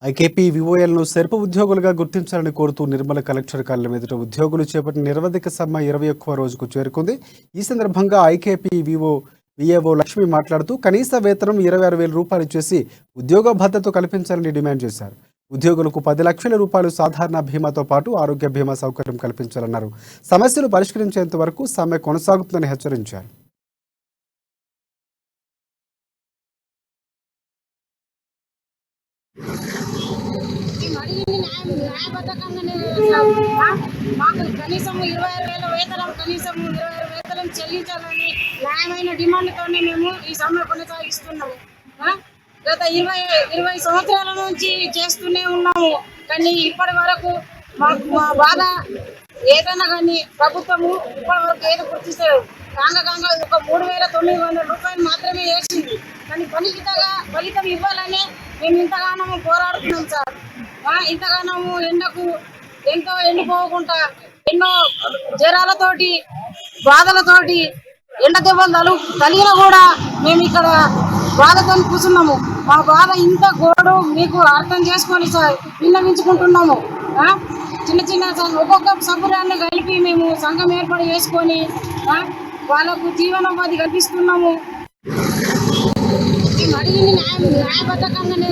IKP వివోఎల్ను SERP ఉద్యోగులుగా గుర్తించాలని కోరుతూ నిర్మల కలెక్టర్ కార్యాలయం ఎదుట ఉద్యోగులు చేపట్టిన నిరవధిక సమ్మె 21వ రోజుకు చేరుకుంది. ఈ సందర్భంగా ఐకేపీ విఏఓ లక్ష్మి మాట్లాడుతూ కనీస వేతనం 26,000 రూపాయలు చేసి ఉద్యోగ భద్రత కల్పించాలని డిమాండ్ చేశారు. ఉద్యోగులకు 10 లక్షల రూపాయలు సాధారణ బీమాతో పాటు ఆరోగ్య బీమా సౌకర్యం కల్పించాలన్నారు. సమస్యలు పరిష్కరించేంత వరకు సమ్మె కొనసాగుతుందని హెచ్చరించారు. న్యాయబద్ధకంగానే మాకు కనీసం 26,000 వేతనం చెల్లించాలని న్యాయమైన డిమాండ్తోనే మేము ఈ సమ్మె కొనసాగిస్తున్నాము. గత 20 సంవత్సరాల నుంచి చేస్తూనే ఉన్నాము. కానీ ఇప్పటి వరకు మా బాధ ఏదైనా కానీ ప్రభుత్వము ఇప్పటి వరకు ఏదో గుర్తిస్తారు. కాంగా ఒక 3,900 రూపాయలు మాత్రమే వేసింది. కానీ ఫలితం ఇవ్వాలని మేము ఇంతగానో పోరాడుతున్నాం సార్. ఇంతగానో ఎంతో ఎండిపోకుండా ఎన్నో జ్వరాలతోటి బాధలతోటి ఎండ దెబ్బలు తగిలినా కూడా మేము ఇక్కడ బాధతో కూర్చున్నాము. మా బాధ ఇంత గోడు మీకు అర్థం చేసుకొని సార్ విన్నవించుకుంటున్నాము. చిన్న ఒక్కొక్క సభ్యురాన్ని కలిపి మేము సంఘం ఏర్పాటు చేసుకొని వాళ్ళకు జీవనోపాధి కల్పిస్తున్నాము. మేము అడిగింది న్యాయబద్ధకంగానే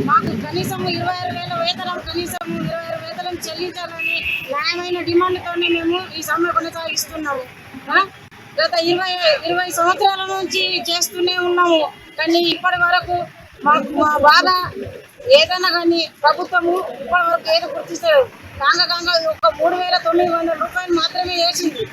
మాకు కనీసం 26,000 వేతనం చెల్లించాలని న్యాయమైన డిమాండ్తోనే మేము ఈ సమ్మె కొనసాగిస్తున్నాము. గత 20 సంవత్సరాల నుంచి చేస్తూనే ఉన్నాము. కానీ ఇప్పటి వరకు మా బాధ ఏదైనా కానీ ప్రభుత్వము ఇప్పటి వరకు ఏదో గుర్తిస్తారు. కాంగా ఒక 3,900 రూపాయలు మాత్రమే వేసింది.